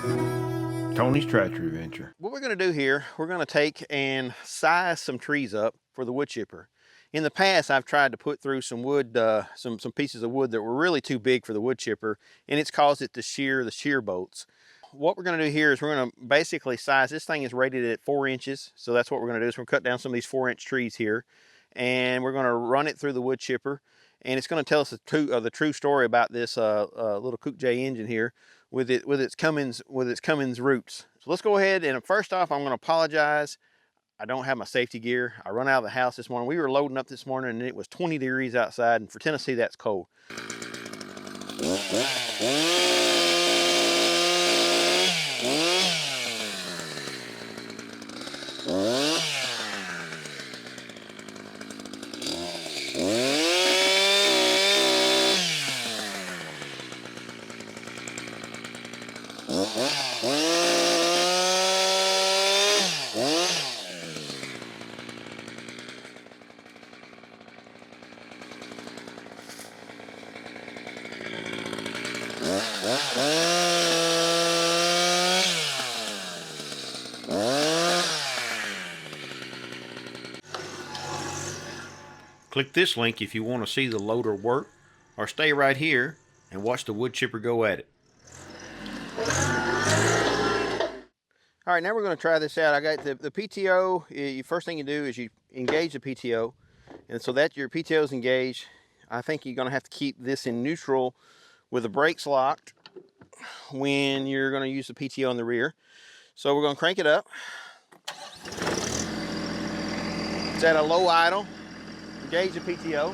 Tony's Tractor Adventure. What we're going to do here, we're going to take and size some trees up for the wood chipper. In the past, I've tried to put through some wood, some pieces of wood that were really too big for the wood chipper, and it's caused it to shear the shear bolts. What we're going to do here is we're going to basically size, this thing is rated at 4 inches, so that's what we're going to do. So we're going to cut down some of these 4-inch trees here, and we're going to run it through the wood chipper, and it's going to tell us the true story about this little Coupe J engine here with its Cummins roots. So let's go ahead, and first off, I'm going to apologize. I don't have my safety gear. I run out of the house this morning. We were loading up this morning and it was 20 degrees outside, and for Tennessee, that's cold. Click this link if you want to see the loader work, or stay right here and watch the wood chipper go at it. All right, now we're going to try this out. I got the PTO. First thing you do is you engage the PTO, and so that your PTO is engaged. I think you're going to have to keep this in neutral with the brakes locked when you're going to use the PTO in the rear. So we're going to crank it up. It's at a low idle. Engage the PTO.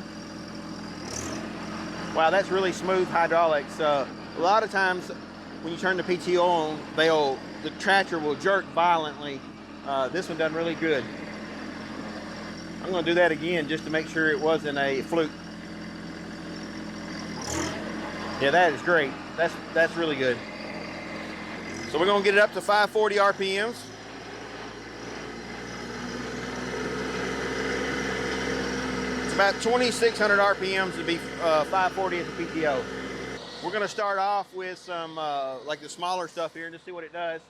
Wow, that's really smooth hydraulics. A lot of times when you turn the PTO on, the tractor will jerk violently. This one done really good. I'm going to do that again just to make sure it wasn't a fluke. Yeah, that is great. That's really good. So we're going to get it up to 540 RPMs. About 2,600 RPMs to be 540 at the PTO. We're going to start off with some like the smaller stuff here and just see what it does.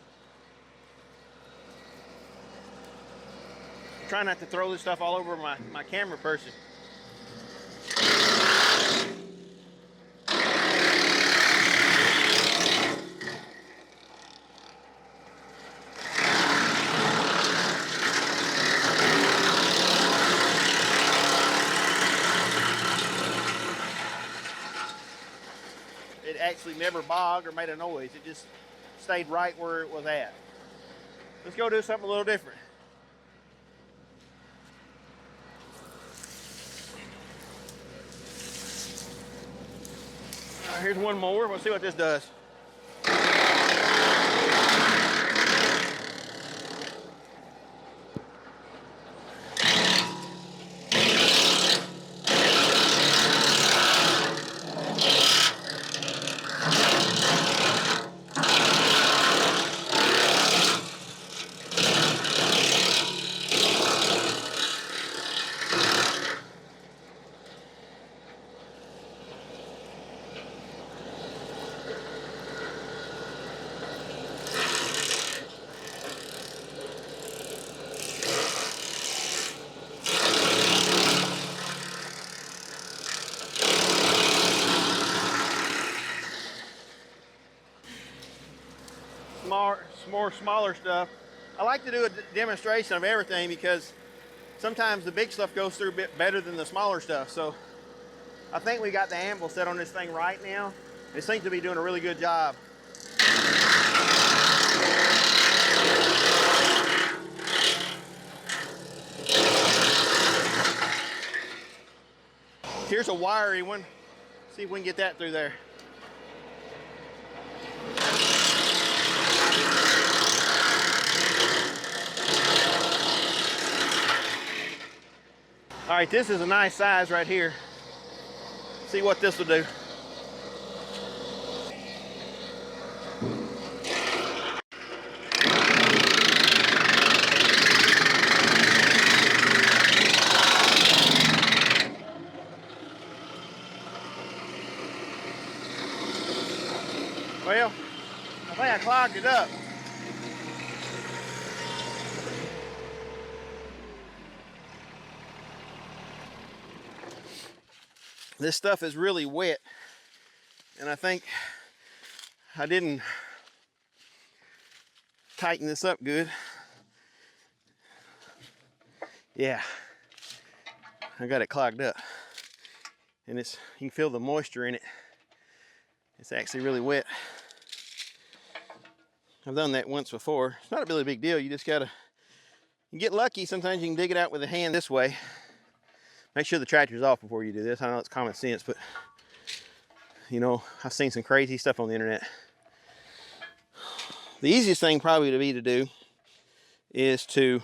Try not to throw this stuff all over my camera person. It actually never bogged or made a noise. It just stayed right where it was at. Let's go do something a little different. All right, here's one more. We'll see what this does. More smaller stuff. I like to do a demonstration of everything because sometimes the big stuff goes through a bit better than the smaller stuff. So I think we got the anvil set on this thing right now. It seems to be doing a really good job. Here's a wiry one. See if we can get that through there. All right, this is a nice size right here. See what this will do. Well, I think I clogged it up. This stuff is really wet, and I think I didn't tighten this up good. Yeah, I got it clogged up, and you can feel the moisture in it. It's actually really wet. I've done that once before. It's not a really big deal. You just gotta, you get lucky. Sometimes you can dig it out with a hand this way. Make sure the tractor's off before you do this. I know it's common sense, but you know, I've seen some crazy stuff on the internet. The easiest thing probably to do is to,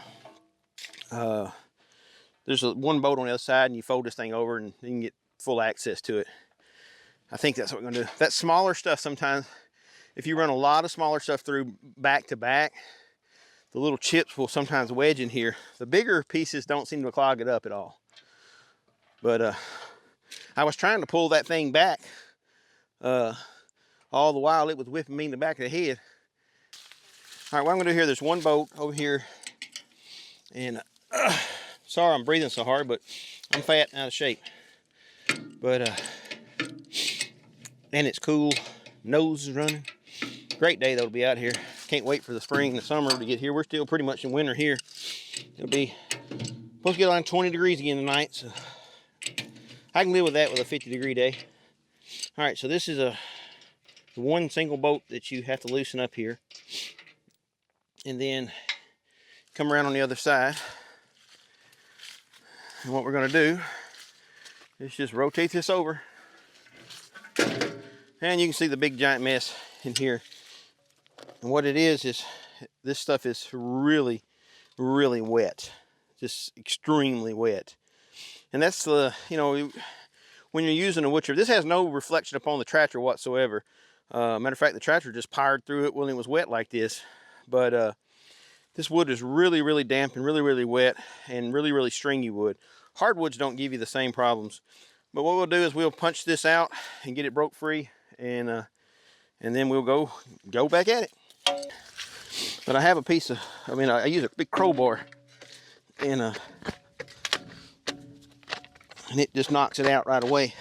there's one bolt on the other side, and you fold this thing over and you can get full access to it. I think that's what we're gonna do. That smaller stuff, sometimes, if you run a lot of smaller stuff through back to back, the little chips will sometimes wedge in here. The bigger pieces don't seem to clog it up at all. But I was trying to pull that thing back all the while it was whipping me in the back of the head. All right, what I'm gonna do here, there's one bolt over here, and sorry I'm breathing so hard, but I'm fat and out of shape. But and it's cool, nose is running. Great day though to be out here. Can't wait for the spring and the summer to get here. We're still pretty much in winter here. It'll be supposed to get on 20 degrees again tonight, so I can live with that with a 50-degree day. All right, so this is the one single bolt that you have to loosen up here, and then come around on the other side. And what we're going to do is just rotate this over, and you can see the big giant mess in here. And what it is this stuff is really, really wet, just extremely wet. And that's the, you know, when you're using a wood chipper, this has no reflection upon the tractor whatsoever. Matter of fact, the tractor just powered through it when it was wet like this. But this wood is really, really damp and really, really wet and really, really stringy wood. Hardwoods don't give you the same problems. But what we'll do is we'll punch this out and get it broke free, and then we'll go back at it. But I have a piece of, I use a big crowbar, and it just knocks it out right away.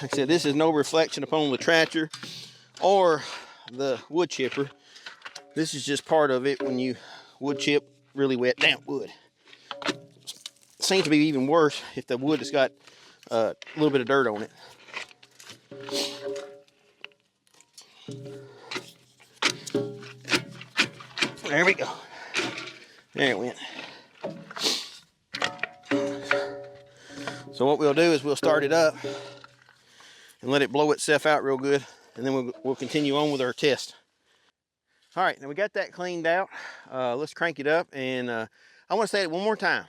Like I said, this is no reflection upon the tractor or the wood chipper. This is just part of it when you wood chip really wet, damp wood. It seems to be even worse if the wood has got a little bit of dirt on it. There we go. There it went. So what we'll do is we'll start it up and let it blow itself out real good, and then we'll continue on with our test. All right, now we got that cleaned out. Let's crank it up, and I want to say it one more time.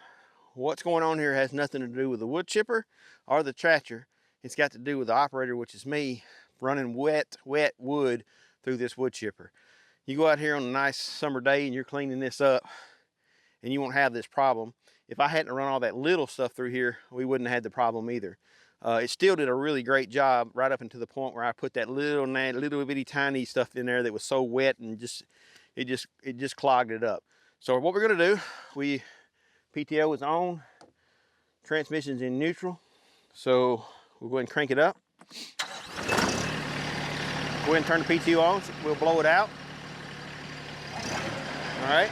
What's going on here has nothing to do with the wood chipper or the tractor. It's got to do with the operator, which is me, running wet wood through this wood chipper. You go out here on a nice summer day and you're cleaning this up, and you won't have this problem. If I hadn't run all that little stuff through here, we wouldn't have had the problem either. It still did a really great job right up until the point where I put that little bitty tiny stuff in there that was so wet, and it just clogged it up. So what we're gonna do, PTO is on, transmission's in neutral, so we'll go ahead and crank it up. Go ahead and turn the PTO on, so we'll blow it out. All right,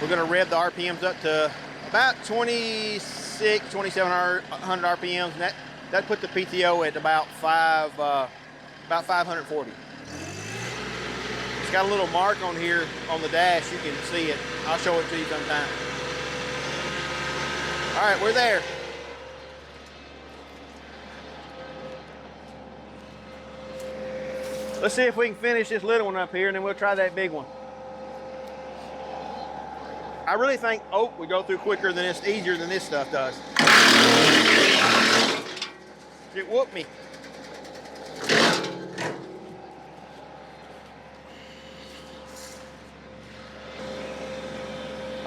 we're gonna rev the RPMs up to about 2,700 RPMs, and that put the PTO at about 540. It's got a little mark on here on the dash. You can see it. I'll show it to you sometime. All right, we're there. Let's see if we can finish this little one up here, and then we'll try that big one. I really think oak would go through quicker than this, easier than this stuff does. It whooped me.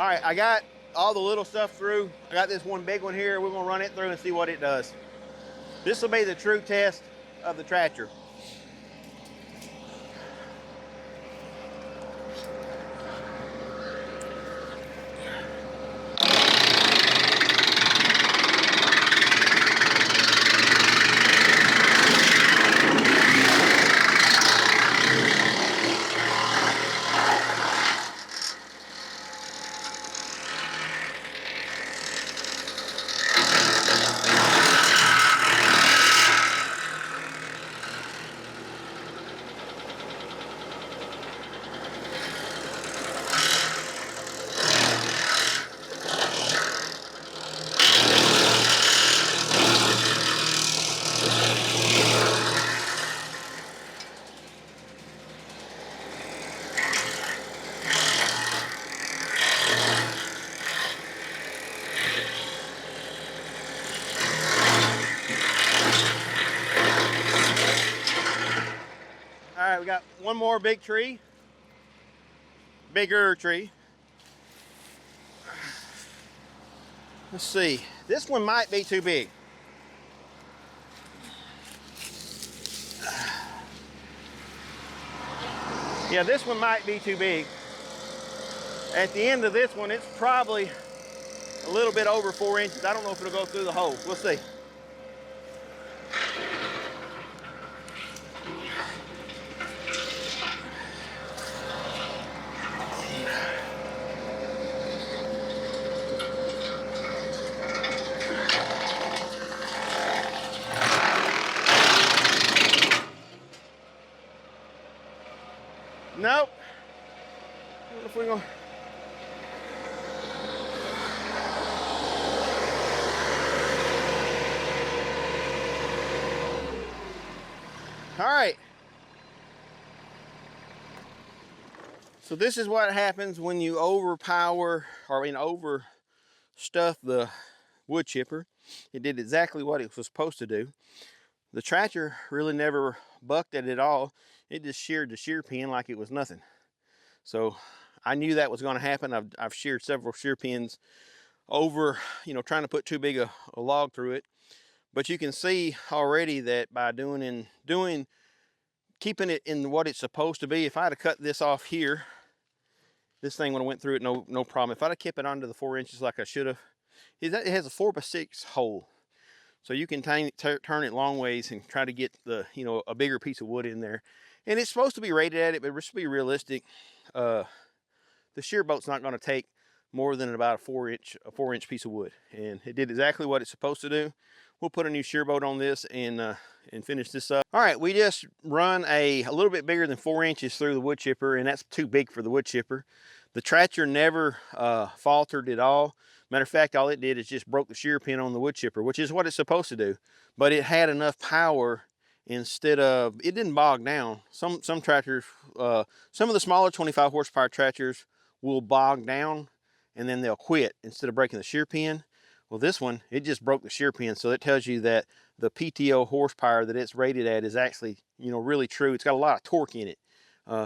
All right, I got all the little stuff through. I got this one big one here. We're gonna run it through and see what it does. This will be the true test of the tractor. All right, we got one more big tree, bigger tree. Let's see, this one might be too big. Yeah, this one might be too big. At the end of this one, it's probably a little bit over 4 inches. I don't know if it'll go through the hole. We'll see. Nope. I don't know if we're gonna. All right. So this is what happens when you overpower, or overstuff the wood chipper. It did exactly what it was supposed to do. The tractor really never bucked it at all. It just sheared the shear pin like it was nothing. So I knew that was going to happen. I've sheared several shear pins over, trying to put too big a log through it. But you can see already that by keeping it in what it's supposed to be. If I'd have cut this off here, this thing would have went through it no problem. If I'd have kept it under the 4 inches like I should have, it has a 4x6 hole. So you can turn it long ways and try to get a bigger piece of wood in there. And it's supposed to be rated at it, but let's be realistic. The shear boat's not going to take more than about a 4-inch piece of wood. And it did exactly what it's supposed to do. We'll put a new shear boat on this and finish this up. All right, we just run a little bit bigger than 4 inches through the wood chipper, and that's too big for the wood chipper. The tractor never faltered at all. Matter of fact, all it did is just broke the shear pin on the wood chipper, which is what it's supposed to do. But it had enough power instead of, it didn't bog down. Some tractors, some of the smaller 25 horsepower tractors will bog down and then they'll quit instead of breaking the shear pin. Well, this one, it just broke the shear pin. So it tells you that the PTO horsepower that it's rated at is actually, really true. It's got a lot of torque in it.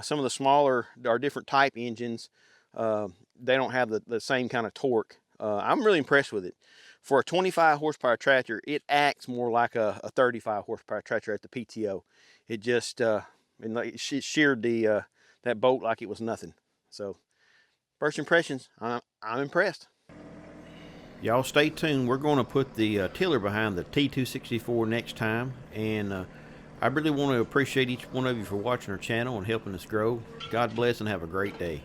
Some of the smaller or different type engines, they don't have the same kind of torque. I'm really impressed with it. For a 25 horsepower tractor, it acts more like a 35 horsepower tractor at the PTO. It just it sheared that boat like it was nothing. So first impressions, I'm impressed. Y'all stay tuned. We're going to put the tiller behind the T264 next time, and I really want to appreciate each one of you for watching our channel and helping us grow. God bless and have a great day.